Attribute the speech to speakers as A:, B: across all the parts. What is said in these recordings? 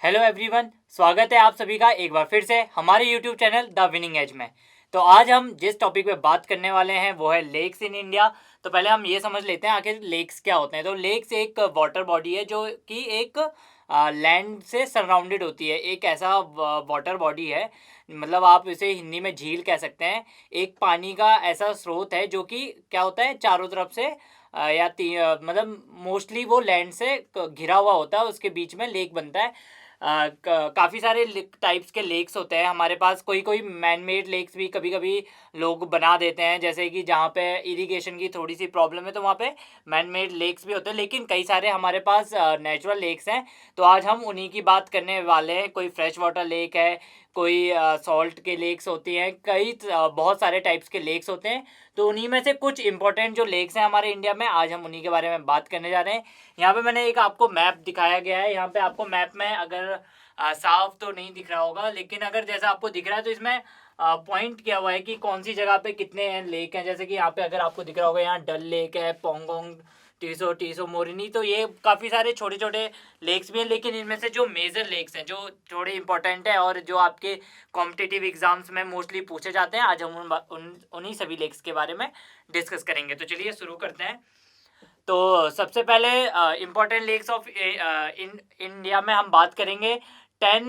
A: Hello everyone, स्वागत है आप सभी का एक बार फिर से हमारे YouTube channel The Winning Edge में। तो आज हम जिस टॉपिक पे बात करने वाले हैं वो है लेक्स इन इंडिया। तो पहले हम ये समझ लेते हैं आखिर लेक्स क्या होते हैं। तो लेक्स एक वाटर बॉडी है जो कि एक लैंड से सराउंडेड होती है। एक ऐसा वाटर बॉडी है, मतलब आप इसे हिंदी में झील कह सकते हैं। एक पानी का ऐसा स्रोत है जो कि क्या होता है, चारों तरफ से मतलब मोस्टली वो लैंड से घिरा हुआ होता है, उसके बीच में लेक बनता है। काफ़ी सारे टाइप्स के लेक्स होते हैं हमारे पास। कोई कोई मैन मेड लेक्स भी कभी कभी लोग बना देते हैं, जैसे कि जहाँ पे इरिगेशन की थोड़ी सी प्रॉब्लम है तो वहाँ पे मैन मेड लेक्स भी होते हैं, लेकिन कई सारे हमारे पास नेचुरल लेक्स हैं। तो आज हम उन्हीं की बात करने वाले हैं। कोई फ्रेश वाटर लेक है, कोई सॉल्ट के लेक्स होती हैं, कई बहुत सारे टाइप्स के लेक्स होते हैं। तो उन्हीं में से कुछ इंपॉर्टेंट जो लेक्स हैं हमारे इंडिया में, आज हम उन्हीं के बारे में बात करने जा रहे हैं। यहाँ पे मैंने एक आपको मैप दिखाया गया है। यहाँ पे आपको मैप में अगर साफ तो नहीं दिख रहा होगा, लेकिन अगर जैसा आपको दिख रहा है तो इसमें पॉइंट किया हुआ है कि कौन सी जगह पे कितने लेक हैं। जैसे कि यहाँ पे अगर आपको दिख रहा होगा, यहाँ डल लेक है, पोंगोंग, टीसो टीसो मोरिनी। तो ये काफ़ी सारे छोटे छोटे लेक्स भी हैं, लेकिन इनमें से जो मेजर लेक्स हैं जो थोड़े इंपॉर्टेंट है और जो आपके कॉम्पिटिटिव एग्जाम्स में मोस्टली पूछे जाते हैं, आज हम उन्हीं सभी लेक्स के बारे में डिस्कस करेंगे। तो चलिए शुरू करते हैं। तो सबसे पहले इम्पोर्टेंट लेक्स ऑफ इंडिया में हम बात करेंगे। 10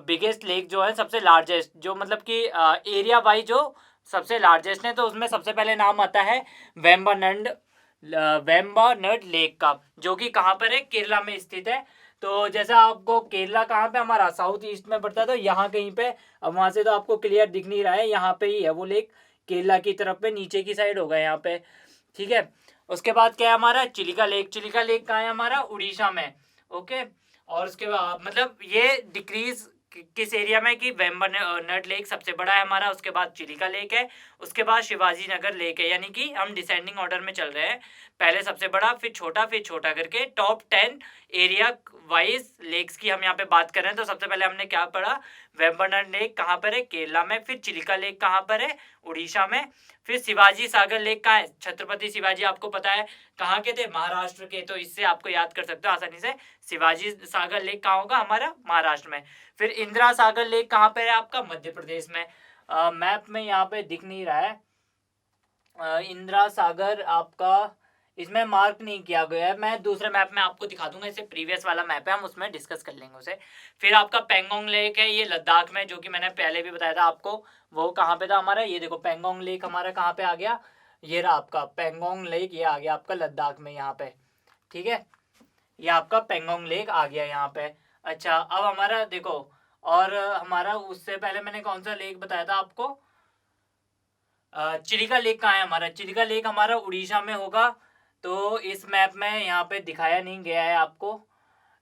A: बिगेस्ट लेक जो है, सबसे लार्जेस्ट, जो मतलब कि एरिया वाइज जो सबसे लार्जेस्ट है, तो उसमें सबसे पहले नाम आता है वेम्बनाड वेम्बनाड लेक का, जो कि कहाँ पर है, केरला में स्थित है। तो जैसा आपको केरला कहाँ पे, हमारा साउथ ईस्ट में पड़ता है, तो यहाँ कहीं पे, अब वहाँ से तो आपको क्लियर दिख नहीं रहा है, यहाँ पे ही है वो लेक, केरला की तरफ पे नीचे की साइड होगा यहाँ पे। ठीक है। उसके बाद क्या है हमारा, चिलिका लेक। चिलिका लेक कहाँ है, हमारा उड़ीसा में। ओके। और उसके बाद मतलब ये डिक्रीज किस एरिया में, कि वेम्बनाड लेक सबसे बड़ा है हमारा, उसके बाद चिलिका लेक है, उसके बाद शिवाजी नगर लेक है। यानी कि हम डिसेंडिंग ऑर्डर में चल रहे हैं, पहले सबसे बड़ा, फिर छोटा करके टॉप 10 एरिया वाइज लेक्स की हम यहाँ पे बात कर रहे हैं। तो सबसे पहले हमने क्या पढ़ा, वेम्बनाड लेक कहाँ पर है, केरला में। फिर चिलिका लेक कहाँ पर है, उड़ीसा में। फिर शिवाजी सागर लेक कहाँ है, छत्रपति शिवाजी आपको पता है कहाँ के थे, महाराष्ट्र के। तो इससे आपको याद कर सकते हो आसानी से, शिवाजी सागर लेक कहाँ होगा, हमारा महाराष्ट्र में। फिर इंदिरा सागर लेक कहाँ पे है, आपका मध्य प्रदेश में। मैप में यहाँ पे दिख नहीं रहा है। इंदिरा सागर आपका इसमें मार्क नहीं किया गया है, मैं दूसरे मैप में आपको दिखा दूंगा, इसे प्रीवियस वाला मैप है, हम उसमें डिस्कस कर लेंगे उसे। फिर आपका पेंगोंग लेक है, ये लद्दाख में, जो कि मैंने पहले भी बताया था आपको। वो कहाँ पे था हमारा, ये देखो पेंगोंग लेक हमारा कहाँ पे आ गया, ये रहा आपका पेंगोंग लेक, ये आ गया आपका लद्दाख में यहाँ पे। ठीक है, ये आपका पेंगोंग लेक आ गया यहाँ पे। अच्छा, अब हमारा देखो, और हमारा उससे पहले मैंने कौन सा लेक बताया था आपको, चिलिका लेक कहाँ है हमारा, चिलिका लेक हमारा उड़ीसा में होगा। तो इस मैप में यहाँ पे दिखाया नहीं गया है आपको।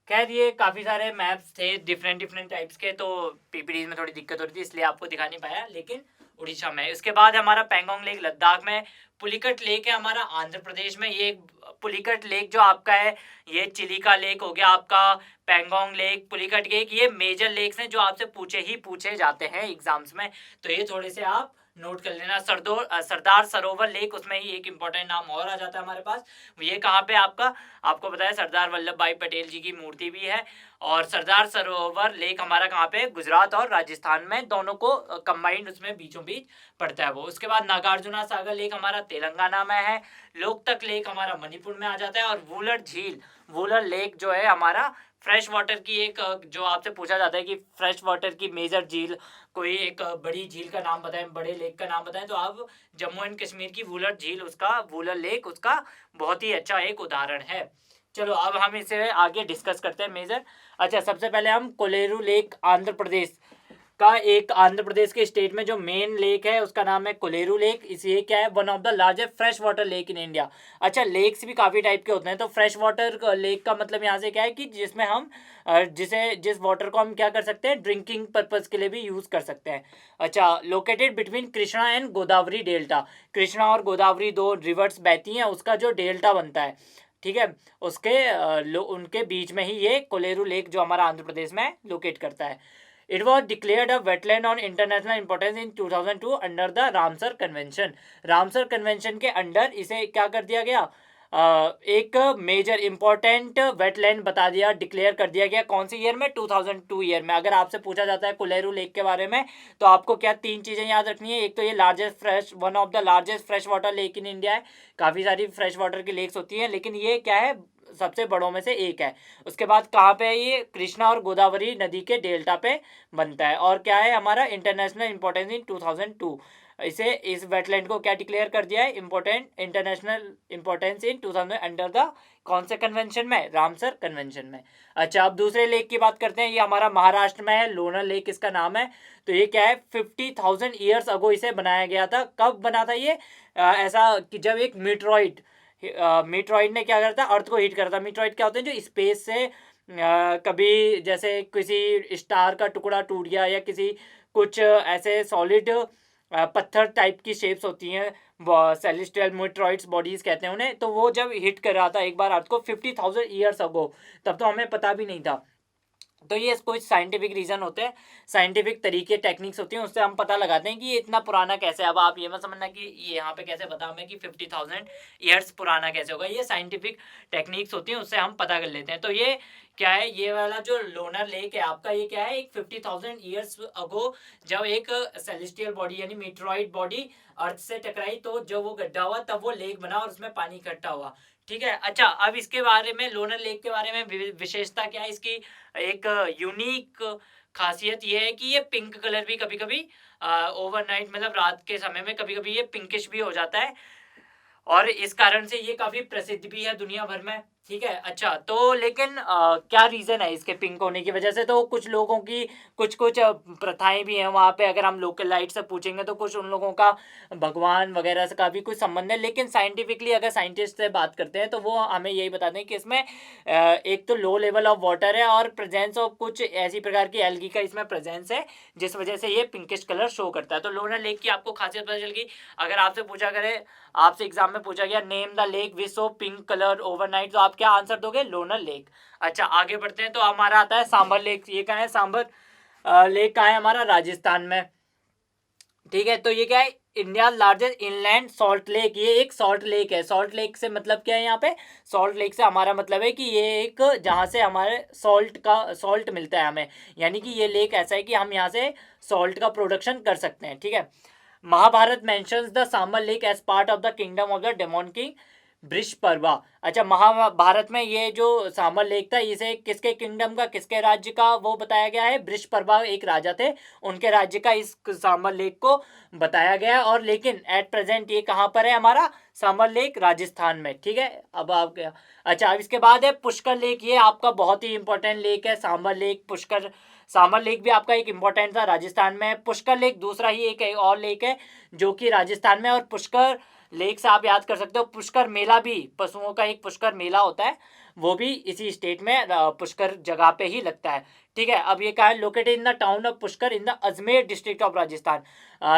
A: खैर, ये काफ़ी सारे मैप्स थे डिफरेंट डिफरेंट टाइप्स के, तो पीपीडीज में थोड़ी दिक्कत हो रही थी, इसलिए आपको दिखा नहीं पाया, लेकिन उड़ीसा में। उसके बाद हमारा पेंगोंग लेक लद्दाख में। पुलिकट लेक है हमारा आंध्र प्रदेश में। ये पुलिकट लेक जो आपका है, ये चिलिका लेक हो गया आपका, पेंगोंग लेक, पुलिकट लेक, ये मेजर लेक्स हैं जो आपसे पूछे जाते हैं एग्जाम्स में। तो ये थोड़े से आप नोट कर लेना। सरदार सरोवर लेक, उसमें ही एक इंपॉर्टेंट नाम और आ जाता है हमारे पास। ये कहाँ पे आपका, आपको पता है सरदार वल्लभ भाई पटेल जी की मूर्ति भी है। और सरदार सरोवर लेक हमारा कहाँ पे, गुजरात और राजस्थान में, दोनों को कंबाइंड उसमें बीचों बीच पड़ता है वो। उसके बाद नागार्जुना सागर लेक हमारा तेलंगाना में है। लोकतक लेक हमारा मणिपुर में आ जाता है। और वुलर झील, वुलर लेक जो है हमारा फ्रेश वाटर की एक, जो आपसे पूछा जाता है कि फ्रेश वाटर की मेजर झील, कोई एक बड़ी झील का नाम बताएं, बड़े लेक का नाम बताएं, तो आप जम्मू एंड कश्मीर की वुलर झील, उसका वुलर लेक उसका बहुत ही अच्छा एक उदाहरण है। चलो अब हम इसे आगे डिस्कस करते हैं मेजर। अच्छा, सबसे पहले हम कोलेरू लेक, आंध्र प्रदेश का, एक आंध्र प्रदेश के स्टेट में जो मेन लेक है उसका नाम है कोलेरू लेक। इसे क्या है, one of the largest fresh water lake in India. अच्छा, लेक्स भी काफ़ी टाइप के होते हैं। तो फ्रेश वाटर लेक का मतलब यहाँ से क्या है, कि जिसमें हम जिस वाटर को हम क्या कर सकते हैं, ड्रिंकिंग पर्पज के लिए भी यूज़ कर सकते हैं। अच्छा, located between Krishna and Godavari delta. Krishna और गोदावरी दो रिवर्स बहती हैं, उसका जो डेल्टा बनता है, ठीक है, उसके उनके बीच में ही ये कोलेरू लेक जो हमारा आंध्र प्रदेश में लोकेट करता है। It was declared a wetland on international importance in 2002 under the Ramsar convention. Ramsar convention के अंडर इसे क्या कर दिया गया, एक मेजर इंपॉर्टेंट वेटलैंड बता दिया, डिक्लेयर कर दिया गया। कौन सी ईयर में? 2002 ईयर में। अगर आपसे पूछा जाता है कोलेरू लेक के बारे में तो आपको क्या 3 चीज़ें याद रखनी है? एक तो ये one of the largest fresh water lake in India है। काफ़ी सारी फ्रेश वाटर की लेक्स होती हैं, लेकिन ये क्या है, सबसे बड़ों में से एक है। उसके बाद कहाँ पे है ये? कृष्णा और गोदावरी नदी के डेल्टा पे बनता है। और क्या है हमारा? International importance in 2002। इसे, इस वेटलैंड को क्या डिक्लेयर कर दिया है? Important international importance in 2000 under the कौन से कन्वेंशन में? रामसर कन्वेंशन में। अच्छा, अब दूसरे लेक की बात करते हैं। ये हमारा महाराष्ट्र में है, लोनार लेक इसका नाम है। तो ये क्या है? 50,000 ईयर्स अगो इसे बनाया गया था। कब बना था ये? ऐसा कि जब एक मीटरॉइड ने क्या करा था? अर्थ को हिट करा था। मीटरॉइड क्या होते हैं? जो स्पेस से कभी जैसे किसी स्टार का टुकड़ा टूट गया, या किसी कुछ ऐसे सॉलिड पत्थर टाइप की शेप्स होती हैं, सेलेस्टियल मीटरॉइड्स बॉडीज कहते हैं उन्हें। तो वो जब हिट कर रहा था एक बार अर्थ को 50,000 ईयर्स अगो, तब तो हमें पता भी नहीं था। तो ये कुछ साइंटिफिक रीज़न होते हैं, साइंटिफिक तरीके, टेक्निक्स होती हैं, उससे हम पता लगाते हैं कि ये इतना पुराना कैसे है। अब आप ये मत समझना कि ये यहाँ पे कैसे पता हमें कि 50,000 ईयर्स पुराना कैसे होगा। ये साइंटिफिक टेक्निक्स होती हैं, उससे हम पता कर लेते हैं। तो ये क्या है? ये वाला जो लोनार लेक है आपका, ये क्या है? एक 50,000 ईयर्स अगो जब एक सेलेस्टियल बॉडी यानी मीटरॉइड बॉडी अर्थ से टकराई, तो जब वो गड्ढा हुआ तब वो लेक बना और उसमें पानी इकट्ठा हुआ। ठीक है। अच्छा, अब इसके बारे में, लोनार लेक के बारे में विशेषता क्या है इसकी? एक यूनिक खासियत ये है कि ये पिंक कलर भी कभी कभी ओवरनाइट, मतलब रात के समय में कभी कभी ये पिंकिश भी हो जाता है, और इस कारण से ये काफ़ी प्रसिद्ध भी है दुनिया भर में। ठीक है। अच्छा, तो लेकिन क्या रीज़न है इसके पिंक होने की वजह से? तो कुछ लोगों की कुछ कुछ प्रथाएं भी हैं वहाँ पे। अगर हम लोकल लाइट से पूछेंगे तो कुछ उन लोगों का भगवान वगैरह से का भी कुछ संबंध है। लेकिन साइंटिफिकली अगर साइंटिस्ट से बात करते हैं तो वो हमें यही बताते हैं कि इसमें एक तो लो लेवल ऑफ वाटर है, और प्रेजेंस ऑफ कुछ ऐसी प्रकार की एल्गी का इसमें प्रेजेंस है, जिस वजह से ये पिंकिश कलर शो करता है। तो लोनार लेक की आपको खासियत पता चल गई। अगर आपसे पूछा करे, आपसे एग्जाम में पूछा गया name the lake which show pink colour overnight, तो आप क्या आंसर दोगे? लोनार लेक। अच्छा, आगे बढ़ते हैं। तो हमारा आता है सांबर लेक। ये कहाँ है? सांबर लेक कहाँ है? हमारा राजस्थान में। ठीक है। तो ये क्या है? India largest inland salt lake. ये एक सॉल्ट लेक है। सॉल्ट लेक से मतलब क्या है यहाँ पे? सॉल्ट लेक से हमारा मतलब है कि ये एक जहाँ से हमारे सॉल्ट मिलता है हमें, यानी कि ये लेक ऐसा है कि हम यहाँ से सॉल्ट का प्रोडक्शन कर सकते हैं। ठीक है। Mahabharata mentions the Sambhar lake as part of the kingdom of the demon king Vrishaparva. अच्छा, महाभारत में ये जो सांबर लेक था, इसे किसके किंगडम का, किसके राज्य का वो बताया गया है? बृषपर्वा एक राजा थे, उनके राज्य का इस सांबर लेक को बताया गया है। और लेकिन एट प्रेजेंट ये कहाँ पर है हमारा? सांबर लेक राजस्थान में। ठीक है। अब आप क्या? अच्छा, अब इसके बाद है पुष्कर लेक। ये आपका बहुत ही इंपॉर्टेंट लेक है, सांबर लेक, पुष्कर। सांबर लेक भी आपका एक इंपॉर्टेंट था, राजस्थान में। पुष्कर लेक दूसरा ही एक और लेक है जो कि राजस्थान में। और पुष्कर लेक से आप याद कर सकते हो, पुष्कर मेला भी, पशुओं का एक पुष्कर मेला होता है, वो भी इसी स्टेट में पुष्कर जगह पे ही लगता है। ठीक है। अब ये क्या है? Located in the town of Pushkar in the Ajmer district of Rajasthan.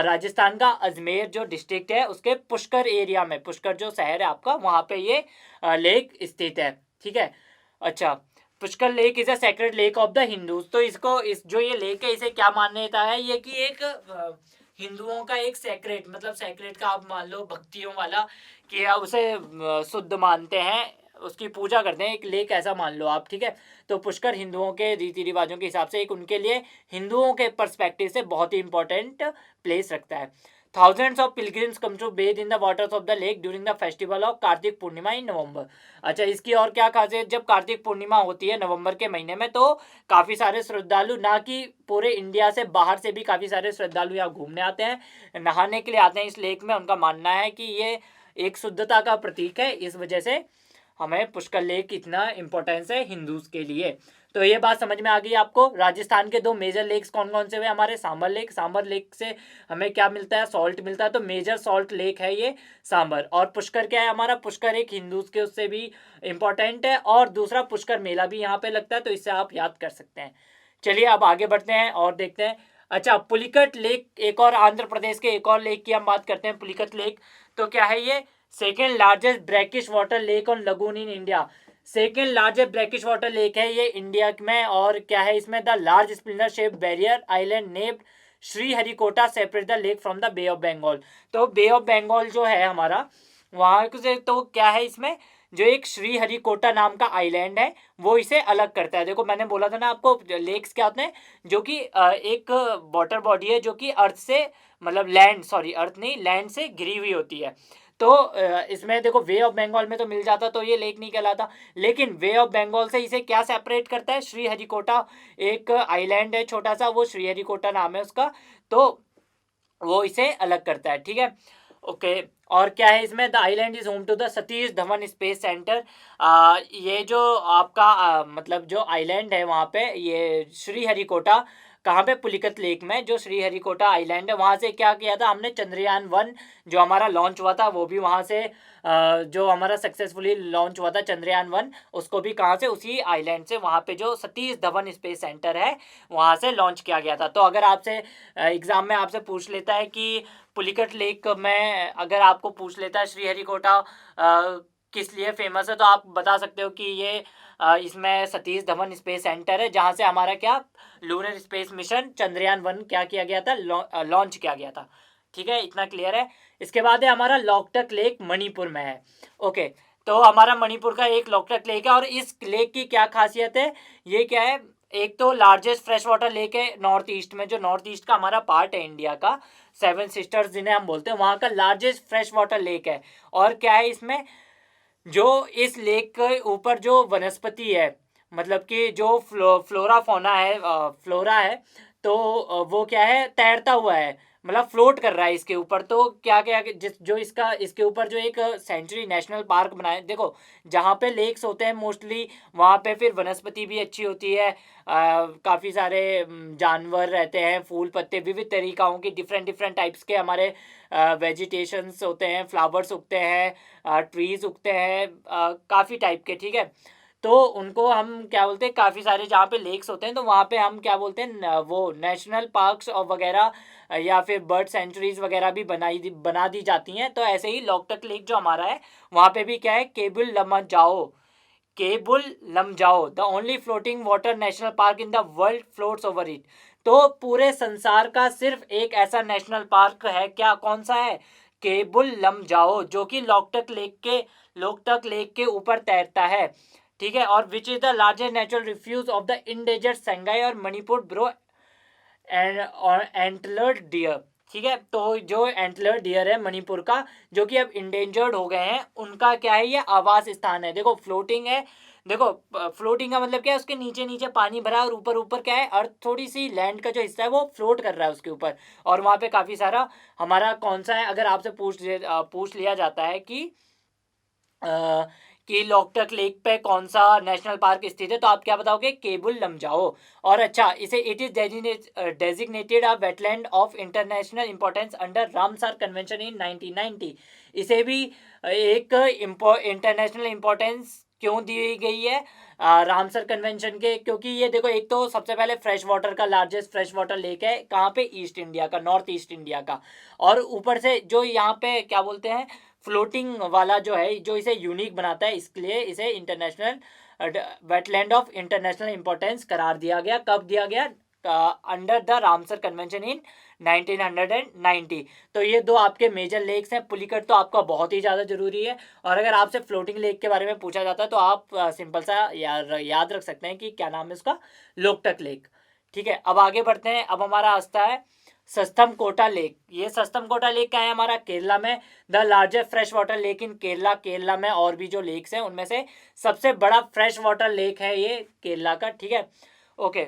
A: Rajasthan का अजमेर जो डिस्ट्रिक्ट है उसके पुष्कर एरिया में, पुष्कर जो शहर है आपका, वहाँ पे ये लेक स्थित है। ठीक है। अच्छा, Pushkar lake is a sacred lake of the Hindus. तो इसको, इस जो ये लेक है, इसे क्या मान्यता है? ये कि एक हिंदुओं का एक सेक्रेट, मतलब सेक्रेट का आप मान लो भक्तियों वाला, कि आप उसे शुद्ध मानते हैं, उसकी पूजा करते हैं, एक लेक ऐसा मान लो आप। ठीक है। तो पुष्कर हिंदुओं के रीति रिवाजों के हिसाब से एक उनके लिए, हिंदुओं के पर्सपेक्टिव से बहुत ही इंपॉर्टेंट प्लेस रखता है। Thousands of pilgrims come to bathe in the waters of the lake during the festival of Kartik Purnima in November. अच्छा, इसकी और क्या खासियत? जब कार्तिक पूर्णिमा होती है नवंबर के महीने में, तो काफ़ी सारे श्रद्धालु, ना कि पूरे इंडिया से, बाहर से भी काफ़ी सारे श्रद्धालु यहाँ घूमने आते हैं, नहाने के लिए आते हैं इस लेक में। उनका मानना है कि ये एक शुद्धता का प्रतीक है, इस वजह से हमें पुष्कर लेक इतना इम्पोर्टेंस है हिंदूज के लिए। तो ये बात समझ में आ गई आपको। राजस्थान के दो मेजर लेक्स कौन कौन से हुए हमारे? सांबर लेक। सांबर लेक से हमें क्या मिलता है? सॉल्ट मिलता है। तो मेजर सॉल्ट लेक है ये सांबर। और पुष्कर क्या है हमारा? पुष्कर एक हिंदूज के उससे भी इम्पोर्टेंट है, और दूसरा पुष्कर मेला भी यहाँ पे लगता है, तो इससे आप याद कर सकते हैं। चलिए अब आगे बढ़ते हैं और देखते हैं। अच्छा, पुलिकट लेक, एक और आंध्र प्रदेश के एक और लेक की हम बात करते हैं, पुलिकट लेक। तो क्या है ये? Second largest brackish water lake on lagoon in India. Second largest brackish water lake है ये इंडिया में। और क्या है इसमें? The large splinter shape barrier island named Sriharikota separate the lake from the Bay of Bengal. तो बे ऑफ बंगाल जो है हमारा, वहाँ से, तो क्या है इसमें? जो एक श्रीहरिकोटा नाम का आइलैंड है वो इसे अलग करता है। देखो मैंने बोला था ना आपको, लेक्स क्या होते हैं, जो कि एक वाटर बॉडी है जो कि अर्थ से, मतलब लैंड, सॉरी अर्थ नहीं, लैंड से घिरी हुई होती है। तो इसमें देखो वे ऑफ बंगाल में तो मिल जाता तो ये लेक नहीं कहलाता, लेकिन वे ऑफ बंगाल से इसे क्या सेपरेट करता है, श्रीहरिकोटा एक आइलैंड है छोटा सा, वो श्रीहरिकोटा नाम है उसका, तो वो इसे अलग करता है। ठीक है, ओके। और क्या है इसमें, the island is home to the Satish Dhawan Space Centre. ये जो आपका मतलब जो आइलैंड है वहाँ पे, ये श्रीहरिकोटा कहाँ पे, पुलिकत लेक में जो श्रीहरिकोटा आइलैंड है, वहाँ से क्या किया था हमने, चंद्रयान 1 जो हमारा लॉन्च हुआ था वो भी वहाँ से, जो हमारा सक्सेसफुली लॉन्च हुआ था चंद्रयान 1, उसको भी कहाँ से, उसी आइलैंड से, वहाँ पे जो सतीश धवन स्पेस सेंटर है वहाँ से लॉन्च किया गया था। तो अगर आपसे एग्जाम में आपसे पूछ लेता है कि पुलिकट लेक में, अगर आपको पूछ लेता है श्रीहरिकोटा किस लिए फेमस है, तो आप बता सकते हो कि ये इसमें सतीश धवन स्पेस सेंटर है जहाँ से हमारा क्या, लूनर स्पेस मिशन चंद्रयान 1 क्या किया गया था, लॉन्च किया गया था। ठीक है, इतना क्लियर है। इसके बाद है हमारा लोकटक लेक, मणिपुर में है। ओके, तो हमारा मणिपुर का एक लोकटक लेक है, और इस लेक की क्या खासियत है, ये क्या है, एक तो लार्जेस्ट फ्रेश वाटर लेक है नॉर्थ ईस्ट में, जो नॉर्थ ईस्ट का हमारा पार्ट है इंडिया का, 7 सिस्टर्स जिन्हें हम बोलते हैं, वहाँ का लार्जेस्ट फ्रेश वाटर लेक है। और क्या है इसमें, जो इस लेक के ऊपर जो वनस्पति है, मतलब कि जो फ्लोरा फौना है, फ्लोरा है, तो वो क्या है, तैरता हुआ है, मतलब फ्लोट कर रहा है इसके ऊपर। तो क्या क्या जिस जो इसका इसके ऊपर जो एक सेंचुरी नेशनल पार्क बनाया है, देखो जहाँ पे लेक्स होते हैं मोस्टली वहाँ पे फिर वनस्पति भी अच्छी होती है, काफ़ी सारे जानवर रहते हैं, फूल पत्ते विविध तरीकाओं के, डिफरेंट डिफरेंट टाइप्स के हमारे वेजिटेशंस होते हैं, फ्लावर्स उगते हैं, ट्रीज उगते हैं, काफ़ी टाइप के। ठीक है, तो उनको हम क्या बोलते हैं, काफ़ी सारे जहाँ पे लेक्स होते हैं तो वहाँ पे हम क्या बोलते हैं, वो नेशनल पार्क्स और वगैरह, या फिर बर्ड सेंचुरीज वगैरह भी बना दी जाती हैं। तो ऐसे ही लोकटक लेक जो हमारा है वहाँ पे भी क्या है, Keibul Lamjao the only floating water national park in the world floats over it. तो पूरे संसार का सिर्फ एक ऐसा नेशनल पार्क है, क्या, कौन सा है, केबुल लमजाओ, जो कि लोकटक लेक के ऊपर तैरता है। ठीक है, और which is the largest natural refuse of the endangered Sangai और मणिपुर ब्रो और एंटलर्ड डियर। ठीक है, तो जो एंटलर्ड डियर है मणिपुर का, जो कि अब इंडेंजर्ड हो गए हैं, उनका क्या है, ये आवास स्थान है। देखो फ्लोटिंग है, देखो फ्लोटिंग का मतलब क्या है, उसके नीचे नीचे पानी भरा है और ऊपर ऊपर क्या है, अर्थ थोड़ी सी लैंड का जो हिस्सा है वो फ्लोट कर रहा है उसके ऊपर। और वहाँ पे काफ़ी सारा हमारा कौन सा है, अगर आपसे पूछ लिया जाता है अ, कि लोकटक लेक पे कौन सा नेशनल पार्क स्थित है, तो आप क्या बताओगे, केबुल लमजाओ। और अच्छा, इसे it is designated a wetland of international importance under Ramsar convention in 1990। इसे भी एक इंटरनेशनल इंपॉर्टेंस क्यों दी गई है, रामसर कन्वेंशन के, क्योंकि ये देखो एक तो सबसे पहले फ्रेश वाटर का लार्जेस्ट फ्रेश वाटर लेक है, कहाँ पे, ईस्ट इंडिया का, नॉर्थ ईस्ट इंडिया का। और ऊपर से जो यहाँ पे क्या बोलते हैं, फ्लोटिंग वाला जो है, जो इसे यूनिक बनाता है, इसलिए इसे international wetland of international importance करार दिया गया। कब दिया गया, under the Ramsar convention in 1990। तो ये दो आपके मेजर लेक्स हैं। पुलिकट तो आपका बहुत ही ज़्यादा जरूरी है, और अगर आपसे फ्लोटिंग लेक के बारे में पूछा जाता है तो आप सिंपल सा याद रख सकते हैं कि क्या नाम है उसका, लोकटक लेक। ठीक है, अब आगे बढ़ते हैं। अब हमारा आता है सस्तम कोटा लेक। ये सस्तम कोटा लेक क्या है, हमारा केरला में, the largest fresh water lake इन केरला में और भी जो लेक्स हैं उनमें से सबसे बड़ा फ्रेश वाटर लेक है ये केरला का। ठीक है, okay.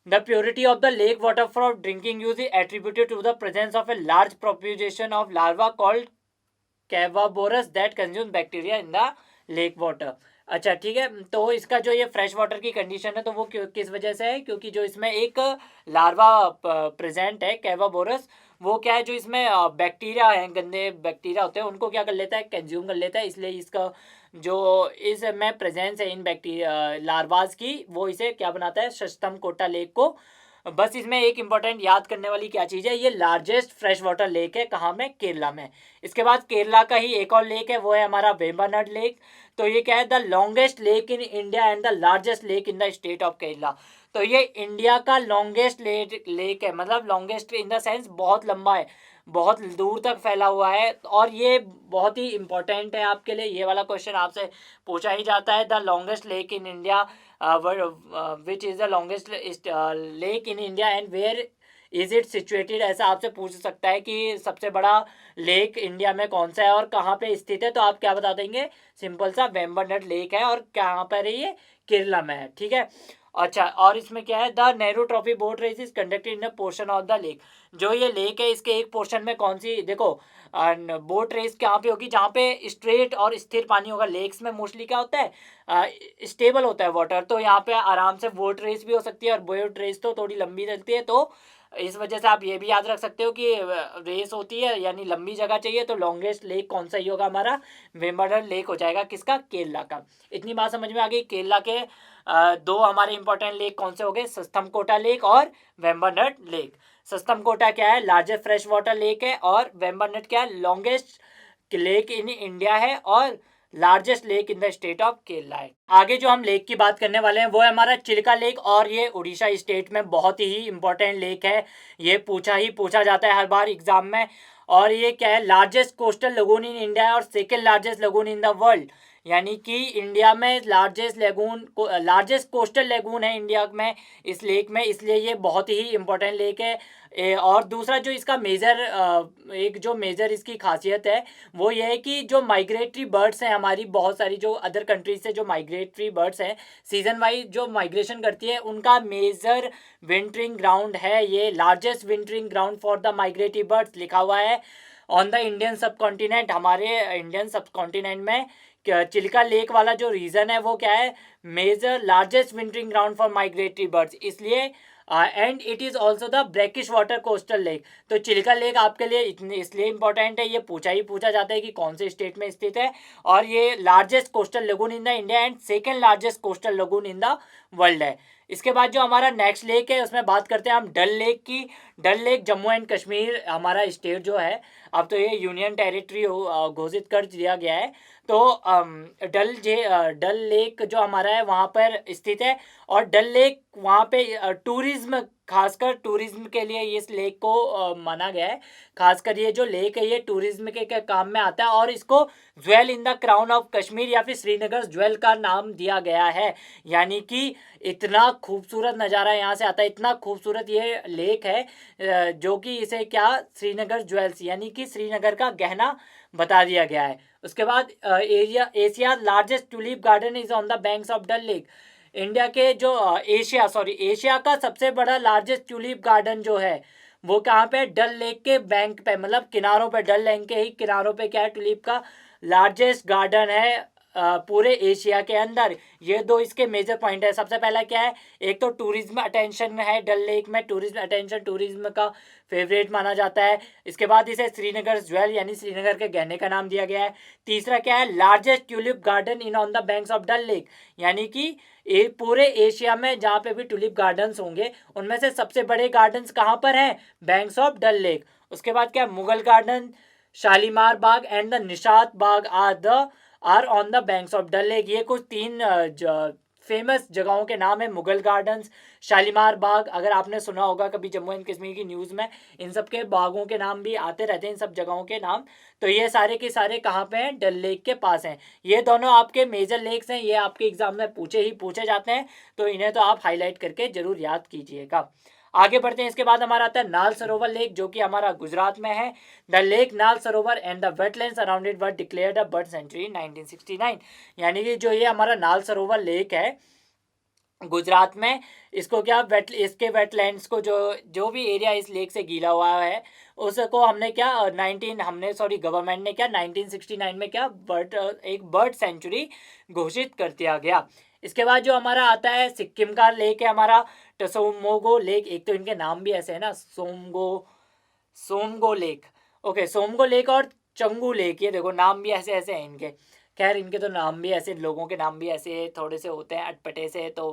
A: The purity of the lake water for drinking use is attributed to the presence of a large propagation of larva called chaoborus that consume bacteria in the lake water. अच्छा ठीक है, तो इसका जो ये फ्रेश वाटर की condition है तो वो किस वजह से है, क्योंकि जो इसमें एक लार्वा प्रेजेंट है कैवाबोरस, वो क्या है, जो इसमें बैक्टीरिया है, गंदे बैक्टीरिया होते हैं, उनको क्या कर लेता है, कंज्यूम कर लेता है। इसलिए इसका जो इसमें प्रेजेंस है इन बैक्टीरिया लार्वाज की, वो इसे क्या बनाता है, सस्तम कोटा लेक को। बस इसमें एक इंपॉर्टेंट याद करने वाली क्या चीज़ है, ये लार्जेस्ट फ्रेश वाटर लेक है, कहाँ में, केरला में। इसके बाद केरला का ही एक और लेक है, वो है हमारा वेम्बनाड लेक। तो ये क्या है, the longest lake in India and the largest lake in the state of Kerala. तो ये इंडिया का लॉन्गेस्ट लेक है, मतलब लॉन्गेस्ट इन द सेंस बहुत लंबा है, बहुत दूर तक फैला हुआ है। और ये बहुत ही इंपॉर्टेंट है आपके लिए, ये वाला क्वेश्चन आपसे पूछा ही जाता है। The longest lake in India, which is the longest lake in India and where is it situated, ऐसा आपसे पूछ सकता है कि सबसे बड़ा लेक इंडिया में कौन सा है और कहाँ पे स्थित है। तो आप क्या बता देंगे, सिंपल सा वेम्बनाड लेक है और कहाँ पर है ये, केरला में है, ठीक है। अच्छा, और इसमें क्या है, the Nehru Trophy boat race is conducted in a portion of the lake. जो ये लेक है इसके एक पोर्शन में कौन सी, देखो बोट रेस कहाँ पे होगी, जहाँ पे स्ट्रेट और स्थिर पानी होगा। लेक्स में मोस्टली क्या होता है, स्टेबल होता है वाटर, तो यहाँ पे आराम से बोट रेस भी हो सकती है। और बोट रेस तो थोड़ी लंबी चलती है, तो इस वजह से आप ये भी याद रख सकते हो कि रेस होती है यानी लंबी जगह चाहिए, तो लॉन्गेस्ट लेक कौन सा ही होगा, हमारा वेम्बनाड लेक हो जाएगा। किसका, केरला का। इतनी बात समझ में आ गई। केरला के दो हमारे इंपॉर्टेंट लेक कौन से हो गए, सस्तमकोटा लेक और वेम्बनाड लेक। सस्तमकोटा क्या है, लार्जेस्ट फ्रेश वाटर लेक है, और वेम्बनाड क्या है, लॉन्गेस्ट लेक इन इंडिया है और largest lake in the state of Kerala है। आगे जो हम लेक की बात करने वाले हैं वो है हमारा चिल्का लेक, और ये उड़ीसा स्टेट में बहुत ही इंपॉर्टेंट लेक है। ये पूछा जाता है हर बार एग्जाम में। और ये क्या है, largest coastal lagoon in India है और second largest lagoon in the world. यानी कि इंडिया में लार्जेस्ट कोस्टल लेगून है इंडिया में इस लेक में, इसलिए ये बहुत ही इंपॉर्टेंट लेक है। और दूसरा जो इसका एक जो मेजर इसकी खासियत है वो ये है कि जो माइग्रेटरी बर्ड्स हैं हमारी, बहुत सारी जो अदर कंट्रीज से जो माइग्रेटरी बर्ड्स हैं सीजन वाइज जो माइग्रेशन करती है, उनका मेजर विंटरिंग ग्राउंड है ये। Largest wintering ground for the migratory birds लिखा हुआ है ऑन द इंडियन सब कॉन्टिनेंट। हमारे इंडियन सब कॉन्टिनेंट में चिल्का लेक वाला जो रीजन है वो क्या है, major largest wintering ground for migratory birds, इसलिए and it is also the brackish water coastal lake. तो चिल्का लेक आपके लिए इतने इसलिए इंपॉर्टेंट है, ये पूछा जाता है कि कौन से स्टेट में स्थित है, और ये largest coastal lagoon in the India and second largest coastal lagoon in the world है। इसके बाद जो हमारा नेक्स्ट लेक है उसमें बात करते हैं हम डल लेक की। डल लेक जम्मू एंड कश्मीर हमारा स्टेट जो है, अब तो ये यूनियन टेरिटरी घोषित कर दिया गया है। तो डल लेक जो हमारा है वहाँ पर स्थित है, और डल लेक वहाँ पे टूरिज्म, खासकर टूरिज्म के लिए इस लेक को माना गया है। खासकर ये जो लेक है ये टूरिज्म के काम में आता है, और इसको jewel in the crown of Kashmir या फिर श्रीनगर ज्वेल का नाम दिया गया है। यानी कि इतना खूबसूरत नज़ारा यहाँ से आता है, इतना खूबसूरत ये लेक है जो कि इसे क्या, श्रीनगर ज्वेल्स यानी कि श्रीनगर का गहना बता दिया गया है। उसके बाद Asia largest tulip garden is on the banks of Dal Lake. India के जो एशिया का सबसे बड़ा लार्जेस्ट ट्यूलिप गार्डन जो है वो कहाँ पे, डल लेक के बैंक पे, मतलब किनारों पे, डल लेक के ही किनारों पे क्या है, ट्यूलिप का लार्जेस्ट गार्डन है पूरे एशिया के अंदर। ये दो इसके मेजर पॉइंट है। सबसे पहला क्या है, एक तो टूरिज्म अटेंशन है, डल लेक में टूरिज्म अटेंशन, टूरिज्म का फेवरेट माना जाता है। इसके बाद इसे श्रीनगर ज्वेल यानी श्रीनगर के गहने का नाम दिया गया है। तीसरा क्या है, largest tulip garden in on the banks of Dal Lake, यानी कि पूरे एशिया में जहाँ पे भी ट्यूलिप गार्डन्स होंगे उनमें से सबसे बड़े गार्डन्स कहाँ पर हैं, बैंक्स ऑफ डल लेक। उसके बाद क्या, Mughal garden, Shalimar Bagh and the Nishat Bagh are on the banks of Dal Lake. ये कुछ तीन फेमस जगहों के नाम है, मुगल गार्डन्स, शालीमार बाग, अगर आपने सुना होगा कभी जम्मू एंड कश्मीर की न्यूज़ में, इन सब के बागों के नाम भी आते रहते हैं, इन सब जगहों के नाम। तो ये सारे के सारे कहाँ पे हैं, डल लेक के पास हैं। ये दोनों आपके मेजर लेक्स हैं, ये आपके एग्जाम में पूछे जाते हैं, तो इन्हें तो आप हाईलाइट करके जरूर याद कीजिएगा। आगे बढ़ते हैं। इसके बाद हमारा आता है नाल सरोवर लेक, जो कि हमारा गुजरात में है। द लेक नाल सरोवर and the wetlands around it were declared a bird sanctuary 1969। यानी कि जो ये हमारा नाल सरोवर लेक है गुजरात में, इसको क्या इसके वेटलैंड्स को जो भी एरिया इस लेक से गीला हुआ है उसको हमने क्या गवर्नमेंट ने क्या 1969 में क्या एक बर्ड सेंचुरी घोषित कर दिया गया। इसके बाद जो हमारा आता है सिक्किम का लेक है हमारा टसोमोगो लेक। एक तो इनके नाम भी ऐसे है ना, Tsomgo lake, okay, Tsomgo lake और चंगू लेक, ये देखो नाम भी ऐसे ऐसे हैं इनके। खैर इनके तो नाम भी ऐसे, लोगों के नाम भी ऐसे थोड़े से होते हैं अटपटे से, तो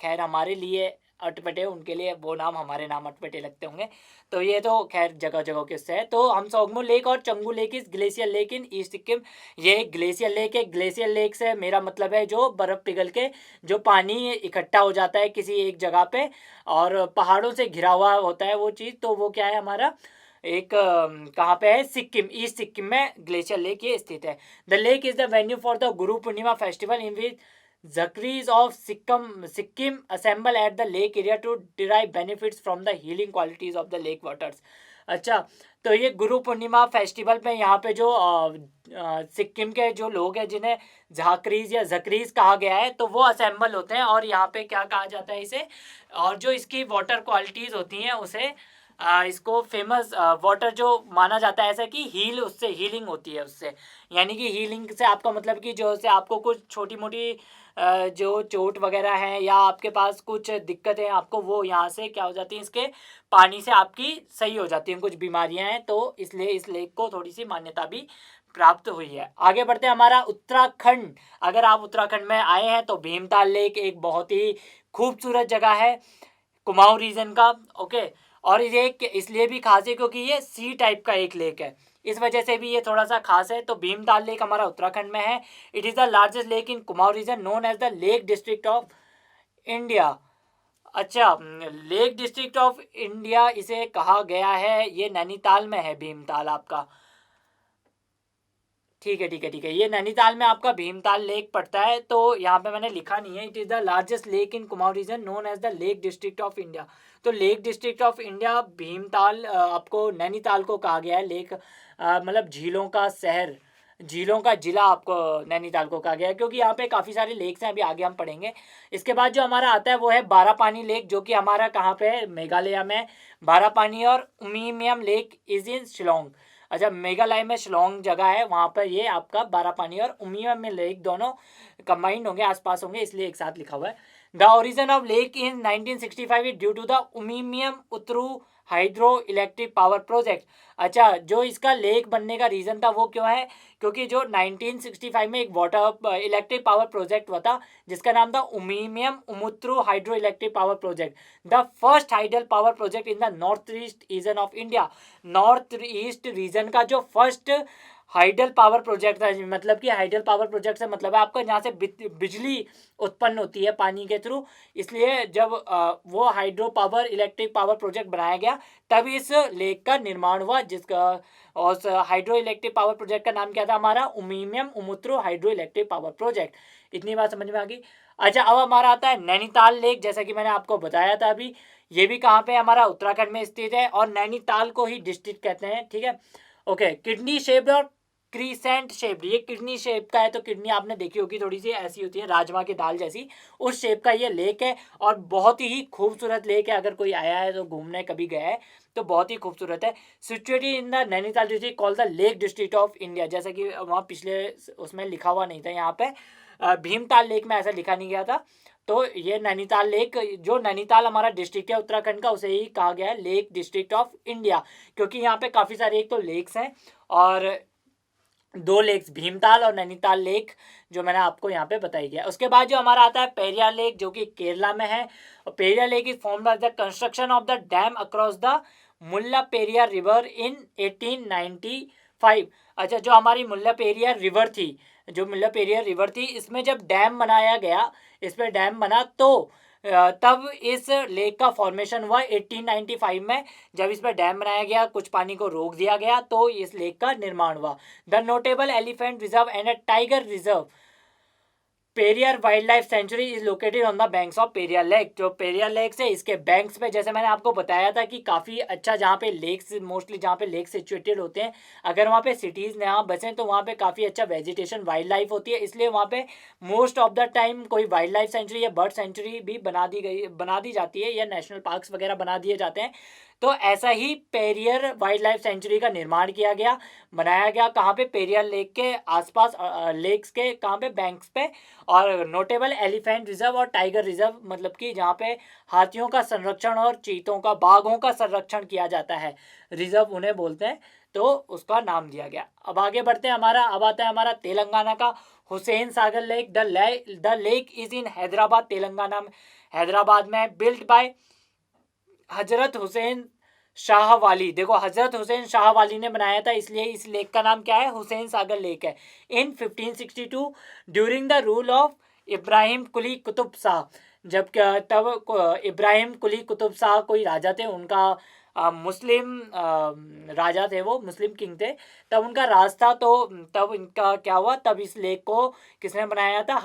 A: खैर हमारे लिए अटपटे, उनके लिए वो नाम, हमारे नाम अटपटे लगते होंगे। तो ये तो खैर जगह जगह के उससे है। तो हम सोगमो लेक और चंगू लेक इस glacier lake in east Sikkim. ये एक ग्लेशियर लेक है। ग्लेशियर लेक से मेरा मतलब है जो बर्फ़ पिघल के जो पानी इकट्ठा हो जाता है किसी एक जगह पे और पहाड़ों से घिरा हुआ होता है वो चीज़, तो वो क्या है हमारा एक कहाँ पे है, सिक्किम, ईस्ट सिक्किम में ग्लेशियर लेक ये स्थित है। The lake is the venue for the Guru Purnima festival in which Zakris of Sikkim assemble at the lake area to derive benefits from the healing qualities of the lake waters। अच्छा, तो ये गुरु Purnima festival पे यहाँ पे जो सिक्किम के जो लोग हैं जिन्हें झाकरीज या जकरीज कहा गया है, तो वो असेंबल होते हैं और यहाँ पे क्या कहा जाता है इसे, और जो इसकी वाटर क्वालिटीज़ होती हैं उसे इसको फेमस वाटर जो माना जाता है ऐसा कि उससे हीलिंग होती है उससे, यानी कि हीलिंग से आपका मतलब कि जो से आपको कुछ छोटी मोटी जो चोट वगैरह है या आपके पास कुछ दिक्कतें आपको, वो यहाँ से क्या हो जाती हैं, इसके पानी से आपकी सही हो जाती हैं कुछ बीमारियाँ हैं, तो इसलिए इस लेक को थोड़ी सी मान्यता भी प्राप्त हुई है। आगे बढ़ते हैं हमारा उत्तराखंड। अगर आप उत्तराखंड में आए हैं तो भीमताल लेक एक बहुत ही खूबसूरत जगह है कुमाऊं रीजन का। ओके, और ये इसलिए भी खास है क्योंकि ये सी टाइप का एक लेक है, इस वजह से भी ये थोड़ा सा खास है। तो भीमताल लेक हमारा उत्तराखंड में है। It is the largest lake in Kumaon region known as the lake district of India. अच्छा, लेक डिस्ट्रिक्ट ऑफ इंडिया इसे कहा गया है, ये नैनीताल में है भीमताल आपका। ठीक है ठीक है ठीक है, ये नैनीताल में आपका भीमताल लेक पड़ता है। तो यहाँ पे मैंने लिखा नहीं है, it is the largest lake in Kumaon region known as the lake district of India. तो lake district of India Bhimtal आपको नैनीताल को कहा गया है। लेक मतलब झीलों का शहर, झीलों का जिला आपको नैनीताल को कहा गया है, क्योंकि यहाँ पे काफ़ी सारे लेक्स हैं, अभी आगे हम पढ़ेंगे। इसके बाद जो हमारा आता है वो है बारापानी लेक, जो कि हमारा कहाँ पे है, मेघालय में। बारापानी और उमीमियम लेक इज इन शिलोंग। अच्छा, मेघालय में शिलोंग जगह है, वहाँ पर ये आपका बारापानी और उमियम में लेक दोनों कंबाइंड होंगे, आसपास होंगे, इसलिए एक साथ लिखा हुआ है। The origin of lake in 1965 is due to the Umiam Umtru hydro electric power project. अच्छा, जो इसका लेक बनने का रीज़न था वो क्यों है, क्योंकि जो 1965 में एक वाटर इलेक्ट्रिक पावर प्रोजेक्ट हुआ था जिसका नाम था Umiam Umtru hydro electric power project, the first hydel power project in the north east region of India. North east region का जो फर्स्ट हाइडल पावर प्रोजेक्ट था, मतलब कि हाइडल पावर प्रोजेक्ट से मतलब है आपका जहाँ से बिजली उत्पन्न होती है पानी के थ्रू, इसलिए जब वो hydro power electric power project बनाया गया तब इस लेक का निर्माण हुआ, जिसका और हाइड्रो इलेक्ट्रिक पावर प्रोजेक्ट का नाम क्या था हमारा, Umiam Umtru hydro electric power project. इतनी बात समझ में आ गई। अच्छा, अब हमारा आता है नैनीताल लेक, जैसा कि मैंने आपको बताया था अभी, ये भी कहाँ पे हमारा उत्तराखंड में स्थित है और नैनीताल को ही डिस्ट्रिक्ट कहते हैं। ठीक है, ओके। किडनी शेप्ड और क्रीसेंट शेप्ड, ये किडनी शेप का है, तो किडनी आपने देखी होगी थोड़ी सी ऐसी होती है राजमा की दाल जैसी, उस शेप का ये लेक है और बहुत ही खूबसूरत लेक है। अगर कोई आया है तो घूमने कभी गया है तो बहुत ही खूबसूरत है। Situated in the Nainital district called the lake district of India, जैसा कि वहाँ पिछले उसमें लिखा हुआ नहीं था, यहाँ पे भीमताल लेक में ऐसा लिखा नहीं गया था। तो ये नैनीताल लेक, जो नैनीताल हमारा डिस्ट्रिक्ट है उत्तराखंड का, उसे ही कहा गया है लेक डिस्ट्रिक्ट ऑफ इंडिया, क्योंकि यहाँ पे काफ़ी सारे एक तो लेक्स हैं और दो लेक्स भीमताल और नैनीताल लेक जो मैंने आपको यहाँ पे बताई गया। उसके बाद जो हमारा आता है पेरियार लेक, जो कि केरला में है। और Periyar lake is formed by the construction of the dam across the Mulla Periyar river in 1895। अच्छा, जो हमारी मुल्ला पेरियार रिवर थी, जो मुल्ला पेरियार रिवर थी, इसमें जब डैम बनाया गया, इस पर डैम बना, तो तब इस लेक का फॉर्मेशन हुआ 1895 में। जब इस पर डैम बनाया गया, कुछ पानी को रोक दिया गया, तो इस लेक का निर्माण हुआ। The notable elephant reserve and a tiger reserve Periyar wild life sanctuary is located on the banks of Periyar lake. जो पेरियार लेक से इसके बैंक्स पे, जैसे मैंने आपको बताया था कि काफ़ी अच्छा, जहाँ पे लेक्स मोस्टली जहाँ पे लेक सिचुएटेड होते हैं, अगर वहाँ पे सिटीज़ यहाँ बसें तो वहाँ पे काफ़ी अच्छा वेजिटेशन वाइल्ड लाइफ होती है, इसलिए वहाँ पे मोस्ट ऑफ द टाइम कोई वाइल्ड लाइफ सेंचुरी या बर्ड सेंचुरी भी बना दी जाती है, या नेशनल पार्क्स वगैरह बना दिए जाते हैं। तो ऐसा ही पेरियर वाइल्ड लाइफ सेंचुरी का निर्माण किया गया, बनाया गया कहाँ पे, पेरियार लेक के आसपास, लेक्स के कहाँ पे, बैंक्स पे। और नोटेबल एलिफेंट रिजर्व और टाइगर रिजर्व, मतलब कि जहाँ पे हाथियों का संरक्षण और चीतों का, बाघों का संरक्षण किया जाता है, रिजर्व उन्हें बोलते हैं, तो उसका नाम दिया गया। अब आगे बढ़ते हैं, अब आता है हमारा तेलंगाना का Hussain Sagar lake. The lake is in Hyderabad, Telangana में, हैदराबाद में। बिल्ट बाय हजरत हुसैन शाह वाली, देखो हजरत हुसैन शाह वाली ने बनाया था, इसलिए इस लेक का नाम क्या है, हुसैन सागर लेक है। In 1562 during the rule of Ibrahim Quli Qutb Shah, जब तब इब्राहिम कुली कुतुब शाह कोई राजा थे, उनका मुस्लिम राजा थे, वो मुस्लिम किंग थे, तब उनका राज था। तो तब इनका क्या हुआ, तब इस लेक को किसने बनाया था,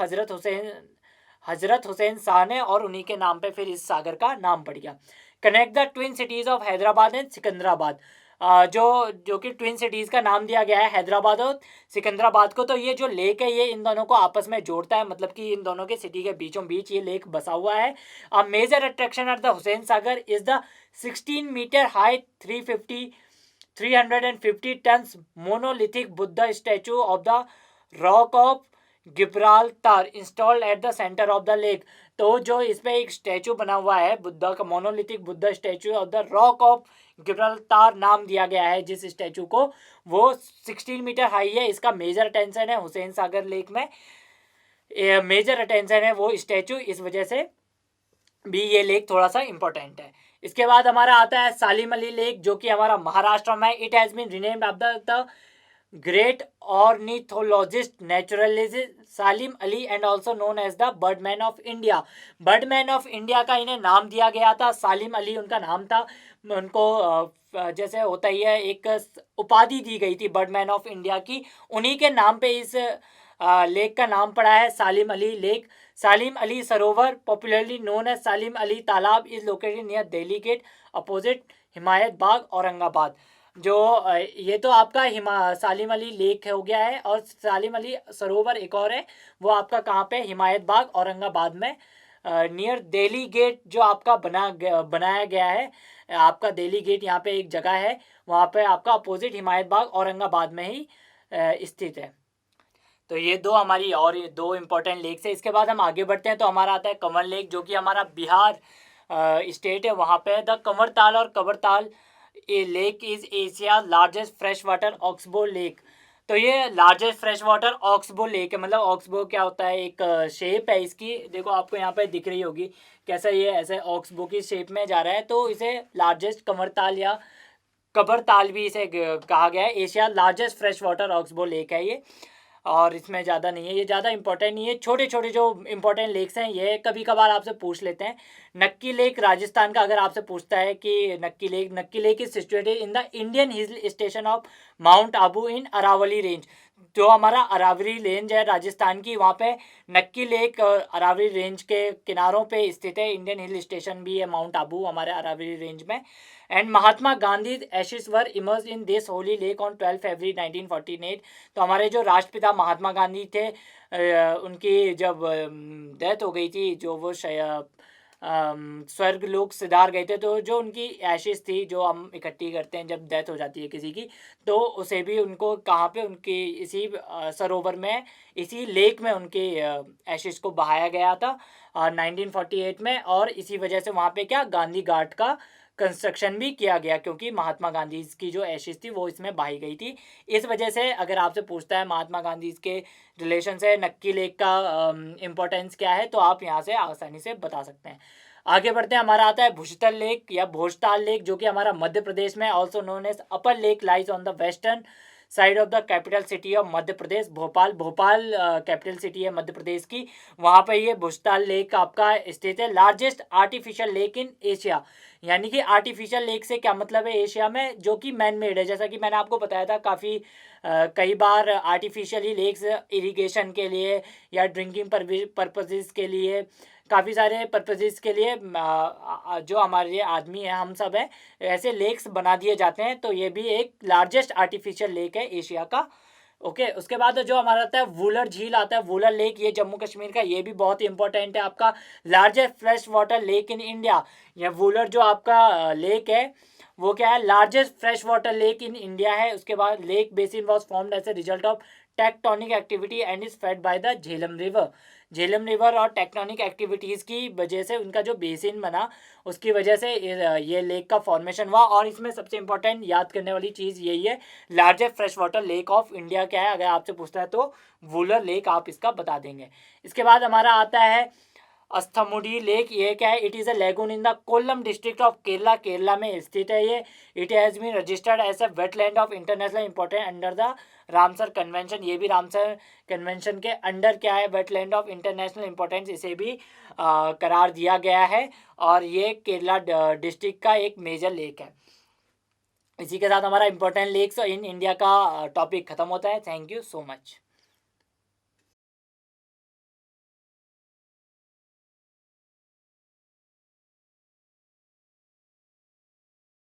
A: हजरत हुसैन शाह ने, और उन्हीं के नाम पे फिर इस सागर का नाम पड़ गया। Connect the twin cities of Hyderabad and Secunderabad, जो जो कि ट्विन सिटीज का नाम दिया गया है हैदराबाद और सिकंदराबाद को। तो ये जो लेक है ये इन दोनों को आपस में जोड़ता है, मतलब कि इन दोनों के सिटी के बीचों बीच ये लेक बसा हुआ है। A major attraction at the Hussain Sagar is the 16 metre high 350 tons monolithic Buddha statue of the rock of Gibraltar installed at the centre of the lake. तो जो इस पे एक स्टैचू बना हुआ है बुद्धा का, monolithic Buddha statue of the rock of Gibraltar नाम दिया गया है जिस स्टैचू को, वो 16 मीटर हाई है। इसका मेजर अटेंशन है हुसैन सागर लेक में, मेजर अटेंशन है वो स्टैचू, इस वजह से भी ये लेक थोड़ा सा इंपॉर्टेंट है। इसके बाद हमारा आता है सालिम अली लेक, जो कि हमारा महाराष्ट्र में। It has been renamed after the great ornithologist naturalist Salim Ali and also known as the birdman of India. Birdman of India का इन्हें नाम दिया गया था, सालिम अली उनका नाम था। उनको जैसे होता ही है एक उपाधि दी गई थी बर्डमैन ऑफ इंडिया की, उन्हीं के नाम पे इस लेक का नाम पड़ा है Salim Ali lake. Salim Ali Sarovar popularly known as Salim Ali Talab is located near Delhi gate opposite Himayat Bagh Aurangabad. जो ये तो आपका सालिम अली लेक हो गया है, और सालिम अली सरोवर एक और है, वो आपका कहाँ पे, हिमायत बाग औरंगाबाद में, नियर दिल्ली गेट जो आपका बनाया गया है। आपका दिल्ली गेट यहाँ पे एक जगह है, वहाँ पे आपका अपोजिट हिमायत बाग औरंगाबाद में ही स्थित है। तो ये दो हमारी और ये दो इम्पोर्टेंट लेक्स है। इसके बाद हम आगे बढ़ते हैं तो हमारा आता है कंवर लेक, जो कि हमारा बिहार स्टेट है, वहाँ पे द कंवरताल और कबरताल ए lake is Asia largest fresh water oxbow lake. तो ये largest fresh water oxbow lake है, मतलब ऑक्सबो क्या होता है, एक शेप है इसकी, देखो आपको यहाँ पे दिख रही होगी कैसा ये ऐसे ऑक्सबो की शेप में जा रहा है। तो इसे लार्जेस्ट कंवरताल या कबरताल भी इसे कहा गया है। Asia largest fresh water oxbow lake है ये, और इसमें ज़्यादा नहीं है, ये ज़्यादा इंपॉर्टेंट नहीं है। छोटे छोटे जो इंपॉर्टेंट लेक्स हैं ये कभी कभार आपसे पूछ लेते हैं। नक्की लेक राजस्थान का अगर आपसे पूछता है कि Nakki lake is situated in the Indian hill station of Mount Abu in Aravalli range. जो हमारा अरावली रेंज है राजस्थान की, वहाँ पे नक्की लेक अरावली रेंज के किनारों पे स्थित है। इंडियन हिल स्टेशन भी है माउंट आबू हमारे अरावली रेंज में। And Mahatma Gandhi ashes were emerge in this Holi lake on 12 फरवरी 1948। तो हमारे जो राष्ट्रपिता महात्मा गांधी थे, उनकी जब डेथ हो गई थी, जो वो स्वर्ग लोक सिधार गए थे, तो जो उनकी एशेस थी जो हम इकट्ठी करते हैं जब डेथ हो जाती है किसी की, तो उसे भी उनको कहाँ पे, उनकी इसी सरोवर में, इसी लेक में उनके एशेस को बहाया गया था 1948 में। और इसी वजह से वहाँ पे क्या, गांधी घाट का कंस्ट्रक्शन भी किया गया, क्योंकि महात्मा गांधी की जो एशेस थी वो इसमें बहाई गई थी। इस वजह से अगर आपसे पूछता है महात्मा गांधी के रिलेशन से नक्की लेक का इम्पोर्टेंस क्या है, तो आप यहाँ से आसानी से बता सकते हैं। आगे बढ़ते हैं, हमारा आता है भुजतल लेक या भोजताल लेक, जो कि हमारा मध्य प्रदेश में, also known as Upper Lake, lies on the western side of the capital city of Madhya Pradesh Bhopal. Bhopal capital city है मध्य प्रदेश की, वहाँ पर ये भुजताल लेक आपका स्थित है। Largest artificial lake in Asia, यानी कि आर्टिफिशियल लेक से क्या मतलब है, एशिया में, जो कि मैन मेड है। जैसा कि मैंने आपको बताया था काफ़ी कई बार आर्टिफिशियली लेक्स इरिगेशन के लिए या ड्रिंकिंग पर्पजेज़ के लिए, काफ़ी सारे पर्पजेज़ के लिए जो हमारे आदमी हैं, हम सब हैं, ऐसे लेक्स बना दिए जाते हैं। तो ये भी एक लार्जेस्ट आर्टिफिशियल लेक है एशिया का। ओके, उसके बाद जो हमारा आता है वूलर झील आता है, वूलर लेक, ये जम्मू कश्मीर का, ये भी बहुत इंपॉर्टेंट है आपका। Largest fresh water lake in India, यह वूलर जो आपका लेक है वो क्या है, largest fresh water lake in India है। उसके बाद lake basin was formed as a result of tectonic activity and is fed by the Jhelum river. Jhelum river और टेक्टोनिक एक्टिविटीज़ की वजह से उनका जो बेसिन बना, उसकी वजह से ये लेक का फॉर्मेशन हुआ। और इसमें सबसे इंपॉर्टेंट याद करने वाली चीज़ यही है, largest fresh water lake of India क्या है, अगर आपसे पूछता है तो वूलर लेक आप इसका बता देंगे। इसके बाद हमारा आता है अस्थमुडी लेक, ये क्या है, it is a lagoon in the Kollam district of Kerala, Kerala में स्थित है ये। It has been registered as a wetland of international important under the Ramsar Convention. ये भी रामसर कन्वेंशन के अंडर क्या है, वेटलैंड ऑफ इंटरनेशनल इंपॉर्टेंस, इसे भी करार दिया गया है। और ये केरला डिस्ट्रिक्ट का एक मेजर लेक है। इसी के साथ हमारा इंपॉर्टेंट लेक्स इन इंडिया का टॉपिक खत्म होता है। Thank you so much.